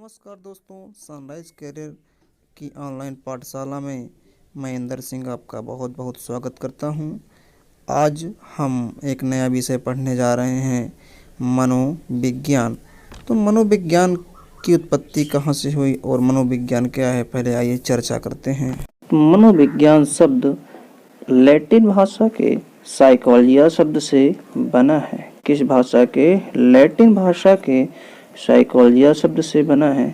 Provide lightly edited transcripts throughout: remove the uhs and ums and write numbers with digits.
नमस्कार दोस्तों, sunrise career की ऑनलाइन पाठशाला में मैं इंदर सिंह आपका बहुत बहुत स्वागत करता हूं। आज हम एक नया विषय पढ़ने जा रहे हैं, मनोविज्ञान। तो मनोविज्ञान की उत्पत्ति कहाँ से हुई और मनोविज्ञान क्या है, पहले आइए चर्चा करते हैं। मनोविज्ञान शब्द लैटिन भाषा के साइकोलॉजिया शब्द से बना है। किस भाषा के? लैटिन भाषा के साइकोलॉजिया शब्द से बना है।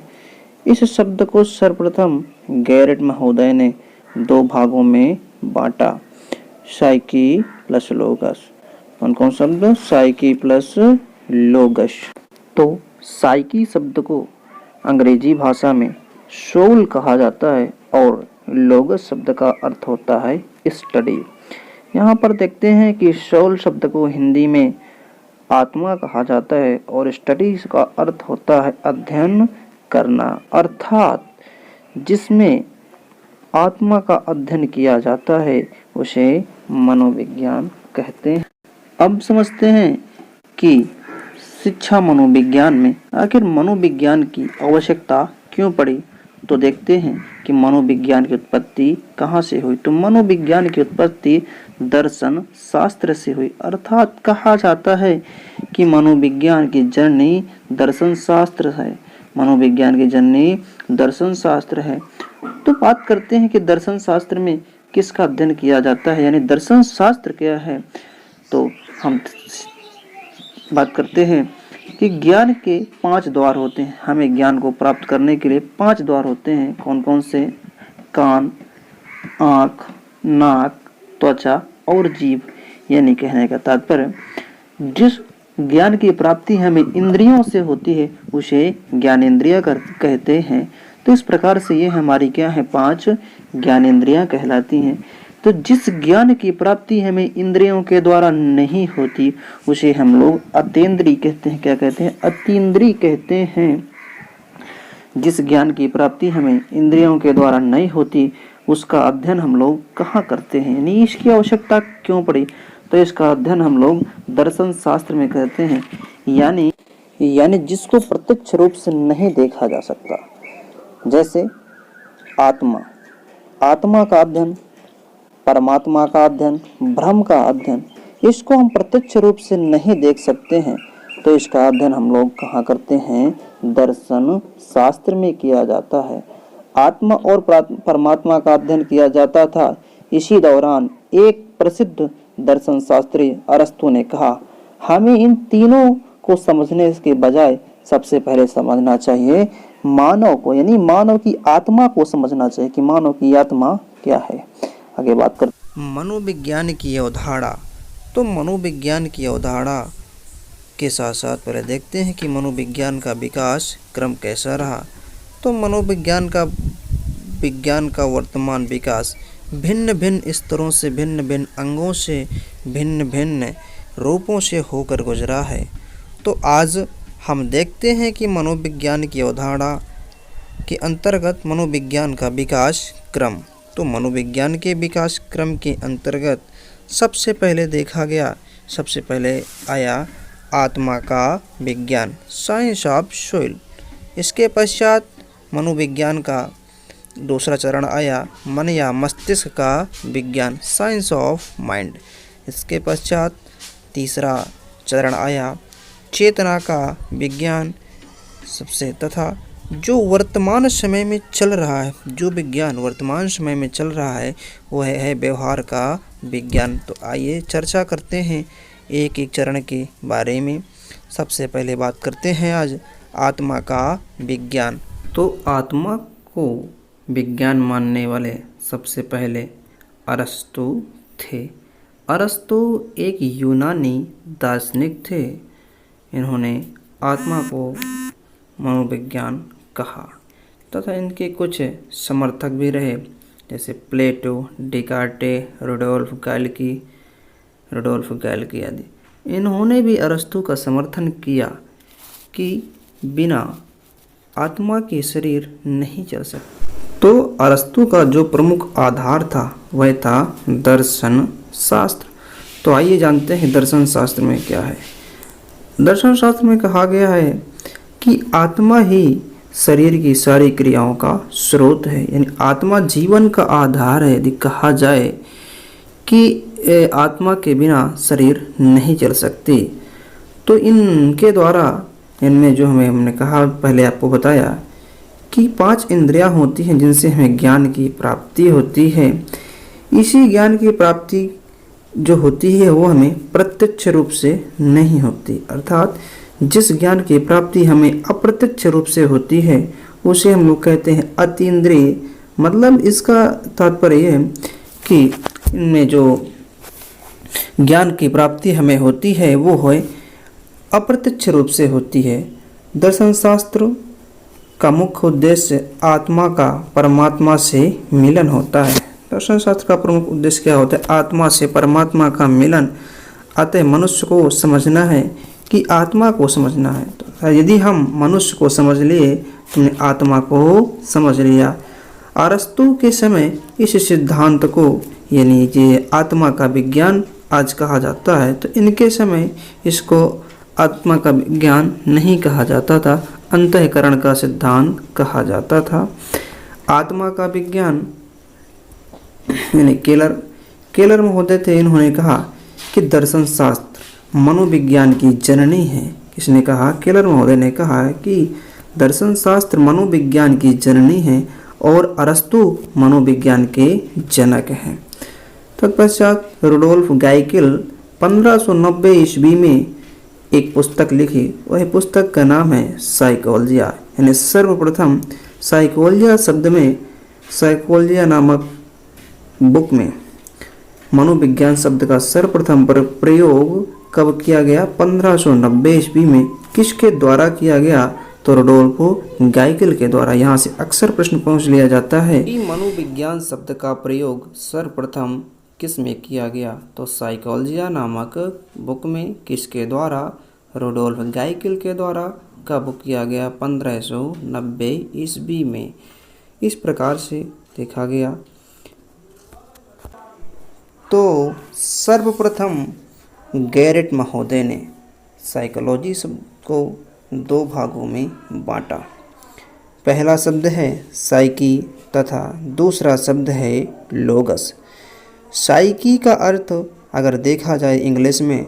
इस शब्द को सर्वप्रथम गैरेट महोदय ने दो भागों में बांटा, साइकी प्लस लोगस। कौन कौन शब्द? Psyche plus लोगस। तो साइकी शब्द को अंग्रेजी भाषा में सोल कहा जाता है और लोगस शब्द का अर्थ होता है स्टडी। यहाँ पर देखते हैं कि सोल शब्द को हिंदी में आत्मा कहा जाता है और स्टडीज का अर्थ होता है अध्ययन करना, अर्थात जिसमें आत्मा का अध्ययन किया जाता है उसे मनोविज्ञान कहते हैं। अब समझते हैं कि शिक्षा मनोविज्ञान में आखिर मनोविज्ञान की आवश्यकता क्यों पड़ी। तो देखते हैं कि मनोविज्ञान की उत्पत्ति कहाँ से हुई। तो मनोविज्ञान की उत्पत्ति दर्शन शास्त्र से हुई, अर्थात कहा जाता है कि मनोविज्ञान की जननी दर्शन शास्त्र है। मनोविज्ञान की जननी दर्शन शास्त्र है। तो बात करते हैं कि दर्शन शास्त्र में किसका अध्ययन किया जाता है, यानी दर्शन शास्त्र क्या है। तो हम बात करते हैं कि ज्ञान के 5 द्वार होते हैं। हमें ज्ञान को प्राप्त करने के लिए 5 द्वार होते हैं। कौन कौन से? कान, आँख, नाक, त्वचा और जीभ। यानी कहने का तात्पर्य जिस ज्ञान की प्राप्ति हमें इंद्रियों से होती है उसे ज्ञानेंद्रिय कहते हैं। तो इस प्रकार से ये हमारी क्या है? 5 ज्ञानेंद्रियां कहलाती हैं। तो जिस ज्ञान की प्राप्ति हमें इंद्रियों के द्वारा नहीं होती उसे हम लोग अतीन्द्रिय कहते हैं। क्या कहते हैं? अतीन्द्रिय कहते हैं। जिस ज्ञान की प्राप्ति हमें इंद्रियों के द्वारा नहीं होती उसका अध्ययन हम लोग कहाँ करते हैं, यानी इसकी आवश्यकता क्यों पड़ी। तो इसका अध्ययन हम लोग दर्शन शास्त्र में करते हैं, यानी जिसको प्रत्यक्ष रूप से नहीं देखा जा सकता। जैसे आत्मा का अध्ययन, परमात्मा का अध्ययन, ब्रह्म का अध्ययन, इसको हम प्रत्यक्ष रूप से नहीं देख सकते हैं। तो इसका अध्ययन हम लोग कहाँ करते हैं? दर्शन शास्त्र में किया जाता है। आत्मा और परमात्मा का अध्ययन किया जाता था। इसी दौरान एक प्रसिद्ध दर्शन शास्त्री अरस्तु ने कहा, हमें इन तीनों को समझने के बजाय सबसे पहले समझना चाहिए मानव को, यानी मानव की आत्मा को समझना चाहिए कि मानव की आत्मा क्या है। आगे बात करते मनोविज्ञान की अवधारणा। तो मनोविज्ञान की अवधारणा के साथ साथ पहले देखते हैं कि मनोविज्ञान का विकास क्रम कैसा रहा। तो मनोविज्ञान का वर्तमान विकास भिन्न भिन्न स्तरों से, भिन्न भिन्न अंगों से, भिन्न भिन्न रूपों से होकर गुजरा है। तो आज हम देखते हैं कि मनोविज्ञान की अवधारणा के अंतर्गत मनोविज्ञान का विकास क्रम। तो मनोविज्ञान के विकास क्रम के अंतर्गत सबसे पहले आया आत्मा का विज्ञान, साइंस ऑफ सोल। इसके पश्चात मनोविज्ञान का दूसरा चरण आया मन या मस्तिष्क का विज्ञान, साइंस ऑफ माइंड। इसके पश्चात तीसरा चरण आया चेतना का विज्ञान सबसे, तथा जो वर्तमान समय में चल रहा है, जो विज्ञान वर्तमान समय में चल रहा है वह है व्यवहार का विज्ञान। तो आइए चर्चा करते हैं एक एक चरण के बारे में। सबसे पहले बात करते हैं आज आत्मा का विज्ञान। तो आत्मा को विज्ञान मानने वाले सबसे पहले अरस्तु थे। अरस्तु एक यूनानी दार्शनिक थे। इन्होंने आत्मा को मनोविज्ञान कहा तथा इनके कुछ समर्थक भी रहे, जैसे प्लेटो, डिकार्टे, रुडोल्फ गैल्की आदि। इन्होंने भी अरस्तु का समर्थन किया कि बिना आत्मा के शरीर नहीं चल सकता। तो अरस्तु का जो प्रमुख आधार था वह था दर्शन शास्त्र। तो आइए जानते हैं दर्शन शास्त्र में क्या है। दर्शन शास्त्र में कहा गया है कि आत्मा ही शरीर की सारी क्रियाओं का स्रोत है। यानी आत्मा जीवन का आधार है। यदि कहा जाए कि आत्मा के बिना शरीर नहीं चल सकती, तो इनके द्वारा, इनमें जो हमने कहा, पहले आपको बताया कि 5 इंद्रियां होती हैं जिनसे हमें ज्ञान की प्राप्ति होती है। इसी ज्ञान की प्राप्ति जो होती है वो हमें प्रत्यक्ष रूप से नहीं होती, अर्थात जिस ज्ञान की प्राप्ति हमें अप्रत्यक्ष रूप से होती है उसे हम लोग कहते हैं अतीन्द्रिय। मतलब इसका तात्पर्य यह है कि इनमें जो ज्ञान की प्राप्ति हमें होती है वो है अप्रत्यक्ष रूप से होती है। दर्शन शास्त्र का मुख्य उद्देश्य आत्मा का परमात्मा से मिलन होता है। दर्शन शास्त्र का प्रमुख उद्देश्य क्या होता है? आत्मा से परमात्मा का मिलन। अतः मनुष्य को समझना है कि आत्मा को समझना है। तो यदि हम मनुष्य को समझ लिए, तुमने आत्मा को समझ लिया। अरस्तु के समय इस सिद्धांत को, यानी ये आत्मा का विज्ञान आज कहा जाता है, तो इनके समय इसको आत्मा का विज्ञान नहीं कहा जाता था, अंतःकरण का सिद्धांत कहा जाता था। आत्मा का विज्ञान यानी केलर महोदय थे, इन्होंने कहा कि दर्शन शास्त्र मनोविज्ञान की जननी है। किसने कहा? केलर महोदय ने कहा कि दर्शन शास्त्र मनोविज्ञान की जननी है और अरस्तु मनोविज्ञान के जनक हैं। तत्पश्चात रुडोल्फ गाइकिल 1590 ईस्वी में एक पुस्तक लिखी। वह पुस्तक का नाम है साइकोलॉजिया। यानी सर्वप्रथम साइकोलॉजिया शब्द में, साइकोलॉजिया नामक बुक में मनोविज्ञान शब्द का सर्वप्रथम प्रयोग कब किया गया? 1590 ईस्वी में। किसके द्वारा किया गया? तो रुडोल्फो गाइकिल के द्वारा। यहाँ से अक्सर प्रश्न पूछ लिया जाता है कि मनोविज्ञान शब्द का प्रयोग सर्वप्रथम किस में किया गया? तो साइकोलॉजिया नामक बुक में। किसके द्वारा? रुडोल्फ गाइकिल के द्वारा। कब किया गया? 1590 ईस्वी में। इस प्रकार से देखा गया तो सर्वप्रथम गैरेट महोदय ने साइकोलॉजी शब्द को 2 भागों में बांटा। पहला शब्द है साइकी तथा दूसरा शब्द है लोगस। साइकी का अर्थ अगर देखा जाए इंग्लिश में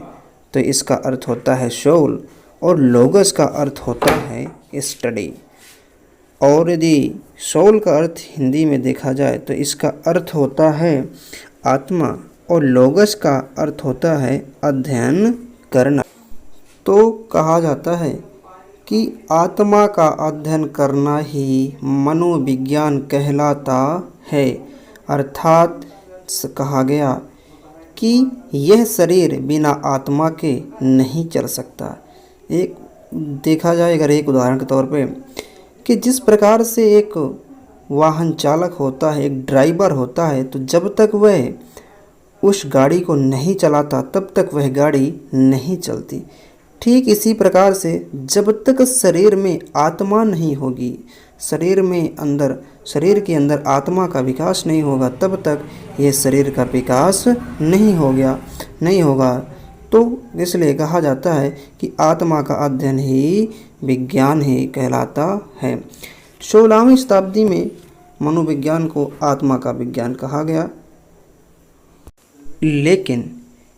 तो इसका अर्थ होता है सोल, और लोगस का अर्थ होता है स्टडी। और यदि सोल का अर्थ हिंदी में देखा जाए तो इसका अर्थ होता है आत्मा, और लोगस का अर्थ होता है अध्ययन करना। तो कहा जाता है कि आत्मा का अध्ययन करना ही मनोविज्ञान कहलाता है। अर्थात कहा गया कि यह शरीर बिना आत्मा के नहीं चल सकता। एक देखा जाए अगर एक उदाहरण के तौर पे, कि जिस प्रकार से एक वाहन चालक होता है, एक ड्राइवर होता है, तो जब तक वह उस गाड़ी को नहीं चलाता तब तक वह गाड़ी नहीं चलती। ठीक इसी प्रकार से जब तक शरीर में आत्मा नहीं होगी, शरीर के अंदर आत्मा का विकास नहीं होगा, तब तक ये शरीर का विकास नहीं होगा। तो इसलिए कहा जाता है कि आत्मा का अध्ययन ही विज्ञान ही कहलाता है। 16वीं शताब्दी में मनोविज्ञान को आत्मा का विज्ञान कहा गया, लेकिन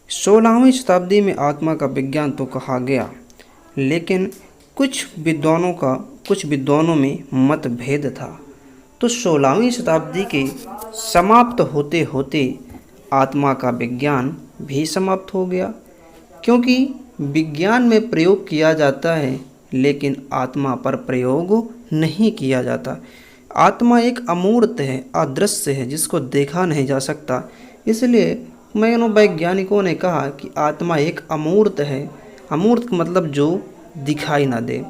16वीं शताब्दी में आत्मा का विज्ञान तो कहा गया, लेकिन कुछ विद्वानों में मतभेद था। तो 16वीं शताब्दी के समाप्त होते होते आत्मा का विज्ञान भी समाप्त हो गया, क्योंकि विज्ञान में प्रयोग किया जाता है लेकिन आत्मा पर प्रयोग नहीं किया जाता। आत्मा एक अमूर्त है, अदृश्य है, जिसको देखा नहीं जा सकता। इसलिए मनोवैज्ञानिकों ने कहा कि आत्मा एक अमूर्त है। अमूर्त मतलब जो दिखाई ना दे।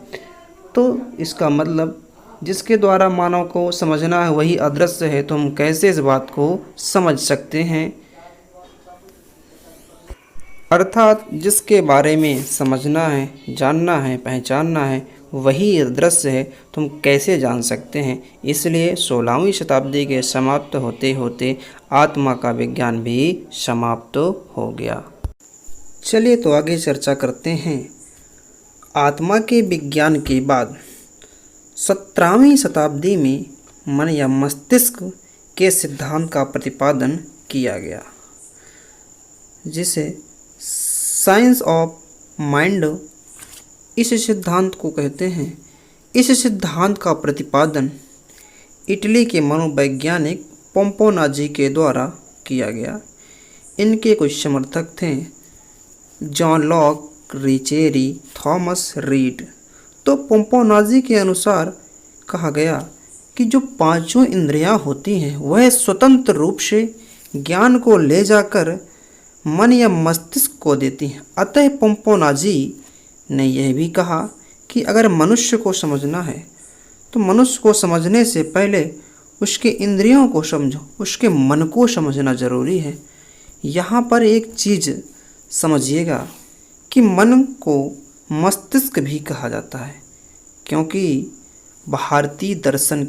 तो इसका मतलब जिसके द्वारा मानव को समझना है वही अदृश्य है, तो हम कैसे इस बात को समझ सकते हैं? अर्थात जिसके बारे में समझना है, जानना है, पहचानना है वही अदृश्य है, तो हम कैसे जान सकते हैं? इसलिए 16वीं शताब्दी के समाप्त होते होते आत्मा का विज्ञान भी समाप्त हो गया। चलिए तो आगे चर्चा करते हैं। आत्मा के विज्ञान के बाद 17वीं शताब्दी में मन या मस्तिष्क के सिद्धांत का प्रतिपादन किया गया, जिसे साइंस ऑफ माइंड इस सिद्धांत को कहते हैं। इस सिद्धांत का प्रतिपादन इटली के मनोवैज्ञानिक पोम्पोनाजी के द्वारा किया गया। इनके कुछ समर्थक थे जॉन लॉक, रिचेरी, थॉमस रीड। तो पोम्पोनाजी के अनुसार कहा गया कि जो पांचों इंद्रियां होती हैं वह स्वतंत्र रूप से ज्ञान को ले जाकर मन या मस्तिष्क को देती हैं। अतः पोम्पोनाजी ने यह भी कहा कि अगर मनुष्य को समझना है तो मनुष्य को समझने से पहले उसके इंद्रियों को समझो, उसके मन को समझना जरूरी है। यहाँ पर एक चीज़ समझिएगा कि मन को मस्तिष्क भी कहा जाता है, क्योंकि भारतीय दर्शन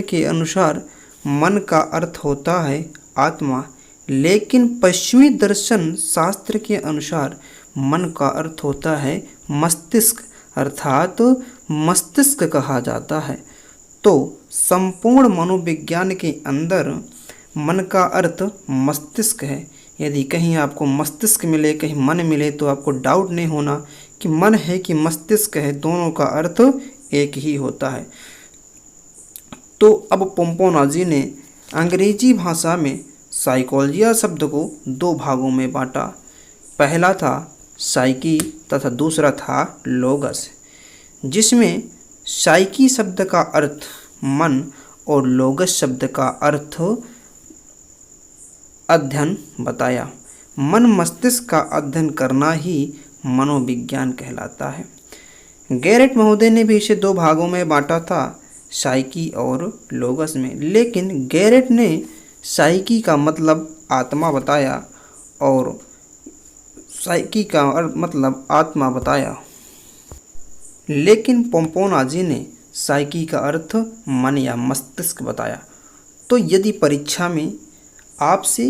के अनुसार मन का अर्थ होता है आत्मा, लेकिन पश्चिमी दर्शन शास्त्र के अनुसार मन का अर्थ होता है मस्तिष्क, अर्थात मस्तिष्क कहा जाता है। तो संपूर्ण मनोविज्ञान के अंदर मन का अर्थ मस्तिष्क है। यदि कहीं आपको मस्तिष्क मिले, कहीं मन मिले, तो आपको डाउट नहीं होना कि मन है कि मस्तिष्क है, दोनों का अर्थ एक ही होता है। तो अब पोम्पोनाजी ने अंग्रेजी भाषा में साइकोलॉजिया शब्द को दो भागों में बांटा। पहला था साइकी तथा दूसरा था लोगस, जिसमें साइकी शब्द का अर्थ मन और लोगस शब्द का अर्थ अध्ययन बताया। मन मस्तिष्क का अध्ययन करना ही मनोविज्ञान कहलाता है। गैरेट महोदय ने भी इसे दो भागों में बांटा था, साइकी और लोगस में, लेकिन गैरेट ने साइकी का मतलब आत्मा बताया और साइकी का मतलब आत्मा बताया, लेकिन पोम्पोनाजी ने साइकी का अर्थ मन या मस्तिष्क बताया। तो यदि परीक्षा में आपसे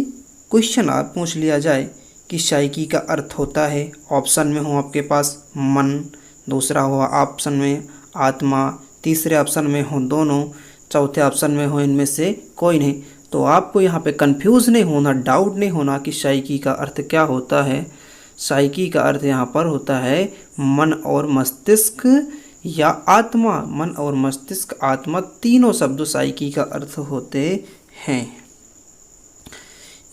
क्वेश्चन पूछ लिया जाए कि साइकी का अर्थ होता है, ऑप्शन में हो आपके पास मन, दूसरा हो ऑप्शन में आत्मा, तीसरे ऑप्शन में हो दोनों, चौथे ऑप्शन में हो इनमें से कोई नहीं, तो आपको यहाँ पे कंफ्यूज नहीं होना, डाउट नहीं होना कि साइकी का अर्थ क्या होता है। साइकी का अर्थ यहाँ पर होता है मन और मस्तिष्क या आत्मा। मन और मस्तिष्क, आत्मा, तीनों शब्द साइकी का अर्थ होते हैं।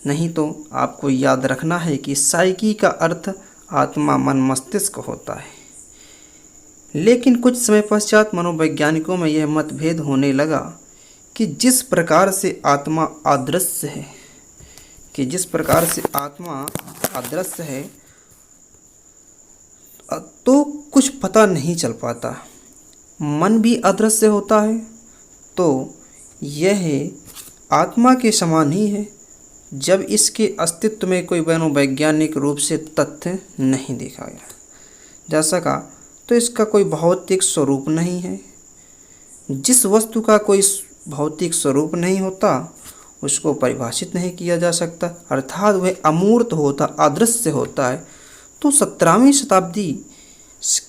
नहीं तो आपको याद रखना है कि साइकी का अर्थ आत्मा, मन, मस्तिष्क होता है। लेकिन कुछ समय पश्चात मनोवैज्ञानिकों में यह मतभेद होने लगा कि जिस प्रकार से आत्मा अदृश्य है, तो कुछ पता नहीं चल पाता। मन भी अदृश्य होता है, तो यह आत्मा के समान ही है जब इसके अस्तित्व में कोई मनोवैज्ञानिक रूप से तथ्य नहीं देखा गया जा सका, तो इसका कोई भौतिक स्वरूप नहीं है। जिस वस्तु का कोई भौतिक स्वरूप नहीं होता उसको परिभाषित नहीं किया जा सकता, अर्थात वह अमूर्त होता, अदृश्य होता है। तो 17वीं शताब्दी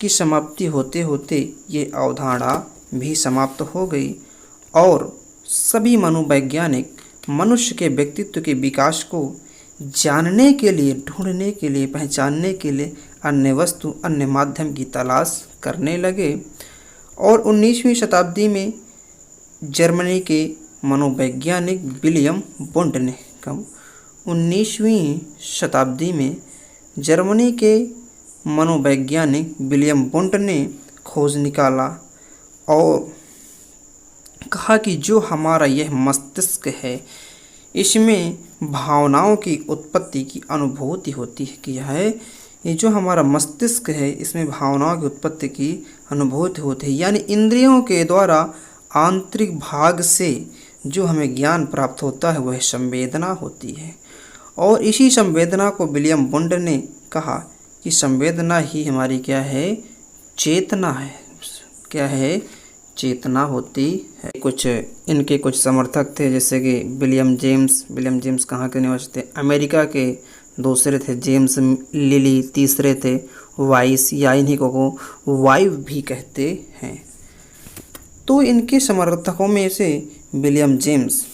की समाप्ति होते होते ये अवधारणा भी समाप्त हो गई और सभी मनोवैज्ञानिक मनुष्य के व्यक्तित्व के विकास को जानने के लिए, ढूंढने के लिए, पहचानने के लिए अन्य वस्तु, अन्य माध्यम की तलाश करने लगे। और 19वीं शताब्दी में जर्मनी के मनोवैज्ञानिक विलियम वुंड ने 19वीं शताब्दी में जर्मनी के मनोवैज्ञानिक विलियम वुंड ने खोज निकाला और कहा कि जो हमारा यह मस्तिष्क है, इसमें भावनाओं की उत्पत्ति की अनुभूति होती है। कि है ये जो हमारा मस्तिष्क है, इसमें भावनाओं की उत्पत्ति की अनुभूति होती है, यानी इंद्रियों के द्वारा आंतरिक भाग से जो हमें ज्ञान प्राप्त होता है वह संवेदना होती है। और इसी संवेदना को विलियम वुंड ने कहा कि संवेदना ही हमारी क्या है, चेतना है। क्या है, चेतना होती है। इनके कुछ समर्थक थे जैसे कि विलियम जेम्स कहाँ के निवासी थे, अमेरिका के। दूसरे थे जेम्स लिली, तीसरे थे वाइस या इन्हीं को वाइव भी कहते हैं। तो इनके समर्थकों में से विलियम जेम्स,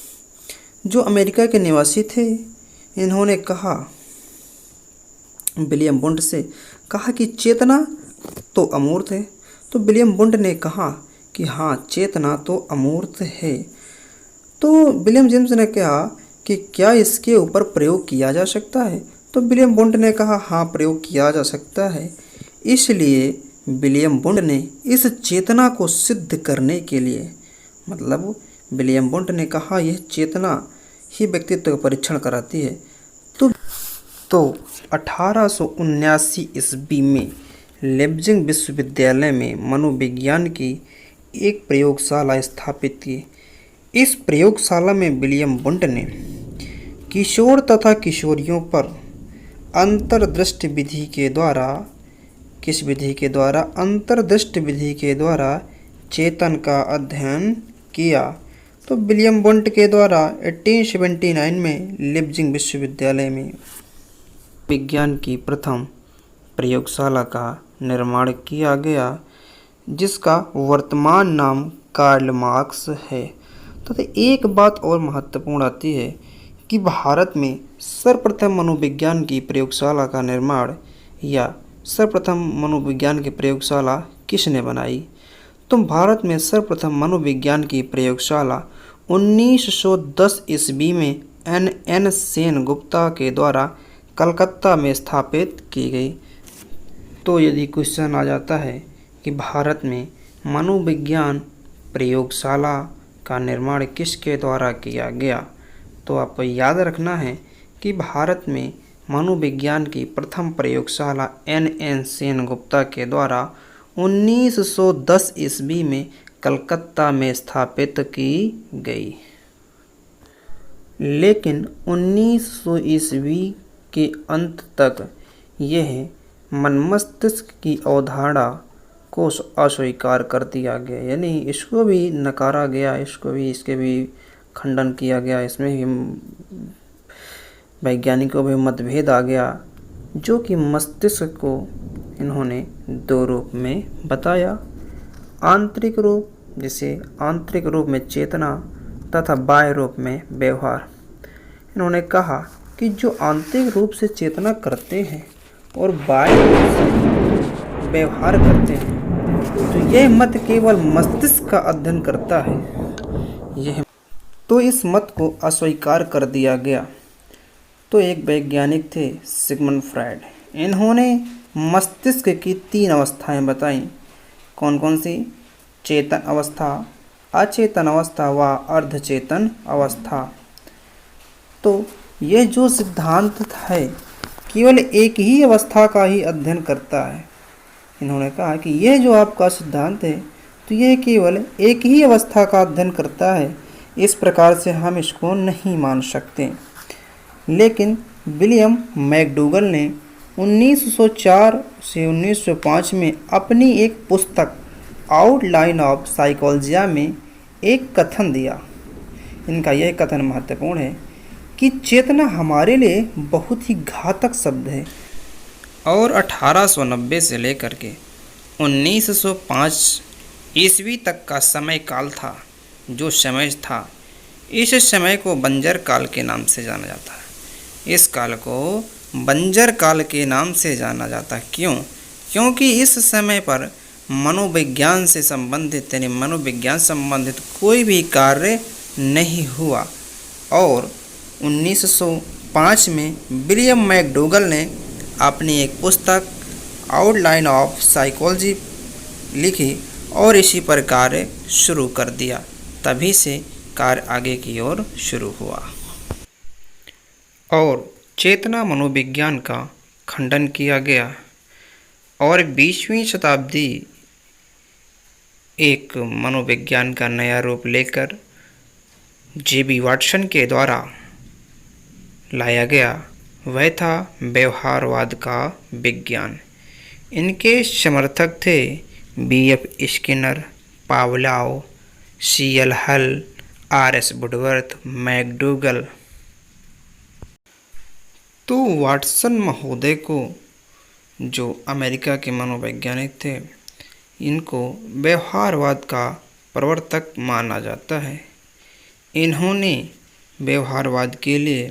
जो अमेरिका के निवासी थे, इन्होंने कहा, विलियम बुंड से कहा कि चेतना तो अमूर्त है। तो विलियम बुंड ने कहा कि हाँ, चेतना तो अमूर्त है। तो विलियम जेम्स ने कहा कि क्या इसके ऊपर प्रयोग किया जा सकता है? तो विलियम बुंड ने कहा हाँ, प्रयोग किया जा सकता है। इसलिए विलियम बुंड ने इस चेतना को सिद्ध करने के लिए, मतलब विलियम बुंड ने कहा यह चेतना ही व्यक्तित्व का परीक्षण कराती है। तो 1879 ईस्वी में लेipzig विश्वविद्यालय में मनोविज्ञान की एक प्रयोगशाला स्थापित की। इस प्रयोगशाला में विलियम बुंड ने किशोर तथा किशोरियों पर अंतर्दृष्टि विधि के द्वारा, किस विधि के द्वारा? अंतर्दृष्टि विधि के द्वारा चेतन का अध्ययन किया। तो विलियम बुंड के द्वारा 1879 में लेipzig विश्वविद्यालय में विज्ञान की प्रथम प्रयोगशाला का निर्माण किया गया, जिसका वर्तमान नाम कार्ल मार्क्स है। तो एक बात और महत्वपूर्ण आती है कि भारत में सर्वप्रथम मनोविज्ञान की प्रयोगशाला का निर्माण या सर्वप्रथम मनोविज्ञान की प्रयोगशाला किसने बनाई? तो भारत में सर्वप्रथम मनोविज्ञान की प्रयोगशाला 1910 ईस्वी में N. सेन गुप्ता के द्वारा कलकत्ता में स्थापित की गई। तो यदि क्वेश्चन आ जाता है कि भारत में मनोविज्ञान प्रयोगशाला का निर्माण किसके द्वारा किया गया, तो आपको याद रखना है कि भारत में मनोविज्ञान की प्रथम प्रयोगशाला N. सेन गुप्ता के द्वारा 1910 ईस्वी में कलकत्ता में स्थापित की गई। लेकिन 1900 ईस्वी के अंत तक यह मन मस्तिष्क की अवधारणा को अस्वीकार कर दिया गया, यानी इसको भी नकारा गया, इसके भी खंडन किया गया। इसमें भी वैज्ञानिकों में मतभेद आ गया, जो कि मस्तिष्क को इन्होंने दो रूप में बताया। आंतरिक रूप, जिसे आंतरिक रूप में चेतना तथा बाह्य रूप में व्यवहार। इन्होंने कहा कि जो आंतरिक रूप से चेतना करते हैं और बाह्य रूप से व्यवहार करते हैं, तो यह मत केवल मस्तिष्क का अध्ययन करता है। तो इस मत को अस्वीकार कर दिया गया। तो एक वैज्ञानिक थे सिगमंड फ्रायड, इन्होंने मस्तिष्क की 3 अवस्थाएं बताई। कौन कौन सी? चेतन अवस्था, अचेतन अवस्था व अर्धचेतन अवस्था। तो यह जो सिद्धांत है केवल एक ही अवस्था का ही अध्ययन करता है। इन्होंने कहा कि यह जो आपका सिद्धांत है, तो यह केवल एक ही अवस्था का अध्ययन करता है, इस प्रकार से हम इसको नहीं मान सकते। लेकिन विलियम मैकडूगल ने 1904 से 1905 में अपनी एक पुस्तक आउटलाइन ऑफ साइकोलॉजी में एक कथन दिया। इनका यह कथन महत्वपूर्ण है कि चेतना हमारे लिए बहुत ही घातक शब्द है। और 1890 से लेकर के 1905 ईस्वी तक का समय काल था, जो समय था, इस समय को बंजर काल के नाम से जाना जाता है। इस काल को बंजर काल के नाम से जाना जाता है। क्यों? क्योंकि इस समय पर मनोविज्ञान से संबंधित, यानी मनोविज्ञान संबंधित कोई भी कार्य नहीं हुआ। और 1905 में विलियम मैकडूगल ने अपनी एक पुस्तक आउटलाइन ऑफ साइकोलॉजी लिखी और इसी पर कार्य शुरू कर दिया। तभी से कार्य आगे की ओर शुरू हुआ और चेतना मनोविज्ञान का खंडन किया गया। और 20वीं शताब्दी एक मनोविज्ञान का नया रूप लेकर J.B. वाटसन के द्वारा लाया गया। वह था व्यवहारवाद का विज्ञान। इनके समर्थक थे B.F. Skinner, Pavlov, C.L. हल, R.S. Woodworth, McDougall. तो वाटसन महोदय को जो अमेरिका के मनोवैज्ञानिक थे, इनको व्यवहारवाद का प्रवर्तक माना जाता है। इन्होंने व्यवहारवाद के लिए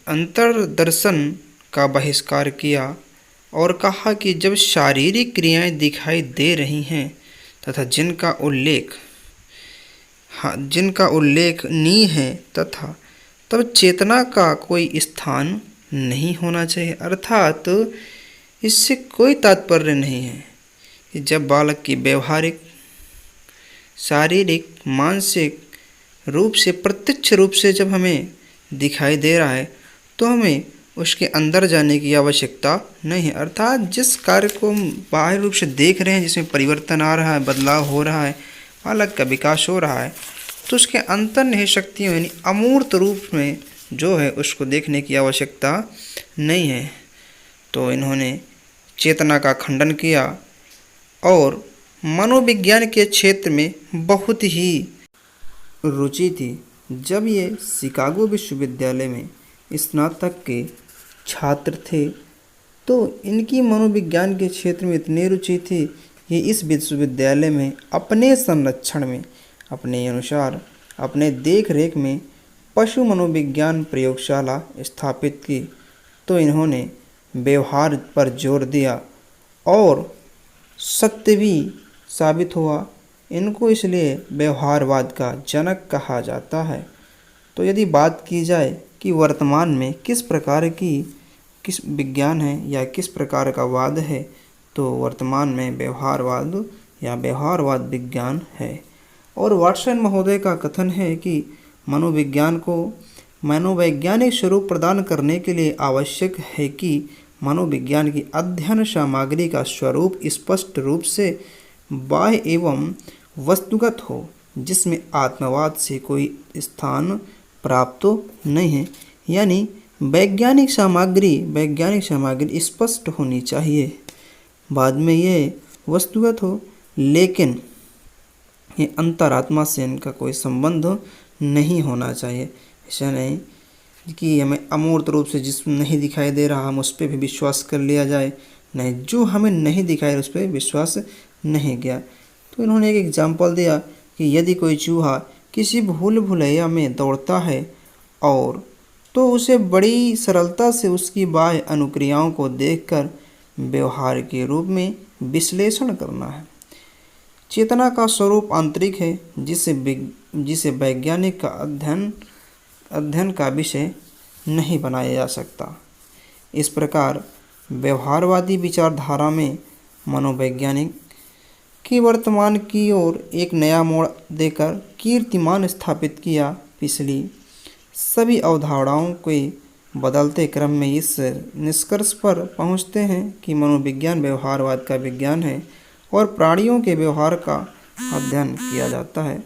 अंतर्दर्शन का बहिष्कार किया और कहा कि जब शारीरिक क्रियाएं दिखाई दे रही हैं तथा जिनका उल्लेखनीय है तथा तब चेतना का कोई स्थान नहीं होना चाहिए। अर्थात इससे कोई तात्पर्य नहीं है कि जब बालक की व्यवहारिक, शारीरिक, मानसिक रूप से, प्रत्यक्ष रूप से जब हमें दिखाई दे रहा है तो हमें उसके अंदर जाने की आवश्यकता नहीं है। अर्थात जिस कार्य को हम बाह्य रूप से देख रहे हैं, जिसमें परिवर्तन आ रहा है, बदलाव हो रहा है, बालक का विकास हो रहा है, तो उसके अंतर्निहित शक्तियों यानी अमूर्त रूप में जो है उसको देखने की आवश्यकता नहीं है। तो इन्होंने चेतना का खंडन किया और मनोविज्ञान के क्षेत्र में बहुत ही रुचि थी। जब ये शिकागो विश्वविद्यालय में स्नातक के छात्र थे तो इनकी मनोविज्ञान के क्षेत्र में इतनी रुचि थी कि इस विश्वविद्यालय में अपने संरक्षण में, अपने अनुसार, अपने देख रेख में पशु मनोविज्ञान प्रयोगशाला स्थापित की। तो इन्होंने व्यवहार पर जोर दिया और सत्य भी साबित हुआ। इनको इसलिए व्यवहारवाद का जनक कहा जाता है। तो यदि बात की जाए कि वर्तमान में किस विज्ञान है या किस प्रकार का वाद है, तो वर्तमान में व्यवहारवाद या व्यवहारवाद विज्ञान है। और वाटसन महोदय का कथन है कि मनोविज्ञान को मनोवैज्ञानिक स्वरूप प्रदान करने के लिए आवश्यक है कि मनोविज्ञान की अध्ययन सामग्री का स्वरूप स्पष्ट रूप से बाह्य एवं वस्तुगत हो, जिसमें आत्मवाद से कोई स्थान प्राप्त नहीं है। यानी वैज्ञानिक सामग्री स्पष्ट होनी चाहिए, बाद में ये वस्तुगत हो, लेकिन ये अंतरात्मा से इनका कोई संबंध नहीं होना चाहिए। ऐसा नहीं कि हमें अमूर्त रूप से जिस नहीं दिखाई दे रहा हम उस पर भी विश्वास कर लिया जाए, नहीं, जो हमें नहीं दिखाई उस पर विश्वास नहीं किया। तो इन्होंने एक एग्जाम्पल दिया कि यदि कोई चूहा किसी भूल भुलैया में दौड़ता है और तो उसे बड़ी सरलता से उसकी बाह्य अनुक्रियाओं को देखकर व्यवहार के रूप में विश्लेषण करना है। चेतना का स्वरूप आंतरिक है, जिसे वैज्ञानिक का अध्ययन का विषय नहीं बनाया जा सकता। इस प्रकार व्यवहारवादी विचारधारा में मनोवैज्ञानिक की वर्तमान की ओर एक नया मोड़ देकर कीर्तिमान स्थापित किया। पिछली सभी अवधारणाओं के बदलते क्रम में इस निष्कर्ष पर पहुंचते हैं कि मनोविज्ञान व्यवहारवाद का विज्ञान है और प्राणियों के व्यवहार का अध्ययन किया जाता है।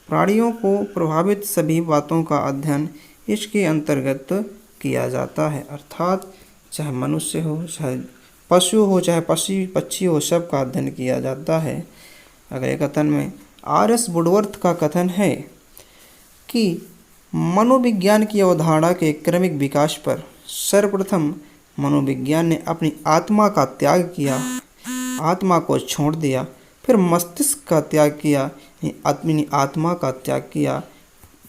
प्राणियों को प्रभावित सभी बातों का अध्ययन इसके अंतर्गत किया जाता है। अर्थात चाहे मनुष्य हो, चाहे पशु हो, चाहे पक्षी हो, सब का अध्ययन किया जाता है। अगले कथन में आर.एस. वुडवर्थ का कथन है कि मनोविज्ञान की अवधारणा के क्रमिक विकास पर सर्वप्रथम मनोविज्ञान ने अपनी आत्मा का त्याग किया, आत्मा को छोड़ दिया, फिर मस्तिष्क का त्याग किया, अपनी आत्मा का त्याग किया,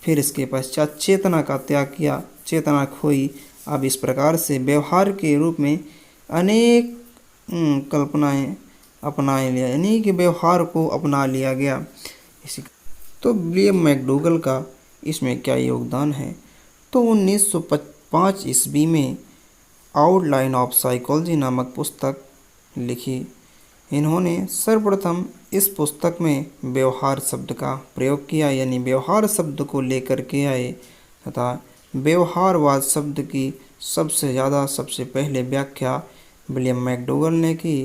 फिर इसके पश्चात चेतना का त्याग किया, चेतना खोई। अब इस प्रकार से व्यवहार के रूप में अनेक कल्पनाएं अपनाए लिया, यानी कि व्यवहार को अपना लिया गया। इसी तो विलियम मैकडूगल का इसमें क्या योगदान है? तो 1905 ईस्वी में आउटलाइन ऑफ साइकोलॉजी नामक पुस्तक लिखी। इन्होंने सर्वप्रथम इस पुस्तक में व्यवहार शब्द का प्रयोग किया, यानी व्यवहार शब्द को लेकर के आए तथा व्यवहारवाद शब्द की सबसे पहले व्याख्या विलियम मैकडूगल ने की।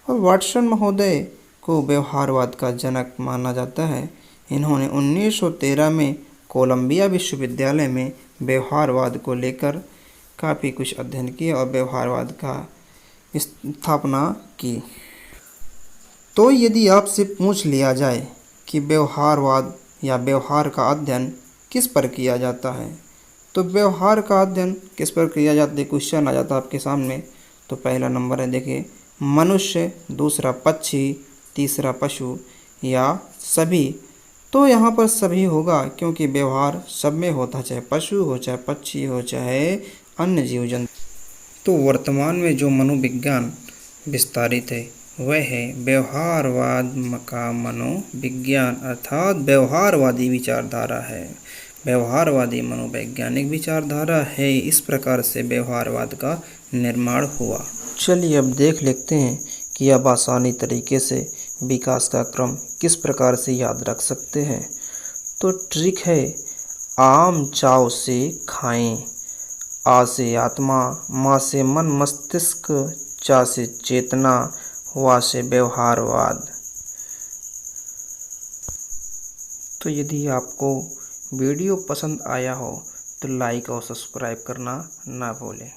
और वाटसन महोदय को व्यवहारवाद का जनक माना जाता है। इन्होंने 1913 में कोलंबिया विश्वविद्यालय में व्यवहारवाद को लेकर काफ़ी कुछ अध्ययन किया और व्यवहारवाद का स्थापना की। तो यदि आपसे पूछ लिया जाए कि व्यवहारवाद या व्यवहार का अध्ययन किस पर किया जाता है, तो व्यवहार का अध्ययन किस पर किया जाता है, क्वेश्चन आ जाता है आपके सामने, तो पहला नंबर है देखिए मनुष्य, दूसरा पक्षी, तीसरा पशु या सभी। तो यहाँ पर सभी होगा क्योंकि व्यवहार सब में होता, चाहे पशु हो, चाहे पक्षी हो, चाहे अन्य जीव जंतु। तो वर्तमान में जो मनोविज्ञान विस्तारित है वह है व्यवहारवाद का मनोविज्ञान, अर्थात व्यवहारवादी विचारधारा है। व्यवहारवादी मनोवैज्ञानिक विचारधारा है। इस प्रकार से व्यवहारवाद का निर्माण हुआ। चलिए अब देख लेते हैं कि अब आसानी तरीके से विकास का क्रम किस प्रकार से याद रख सकते हैं। तो ट्रिक है, आम चाव से खाएं। आ से आत्मा, मा से मन मस्तिष्क, चा से चेतना, वा से व्यवहारवाद। तो यदि आपको वीडियो पसंद आया हो तो लाइक और सब्सक्राइब करना ना भूलें।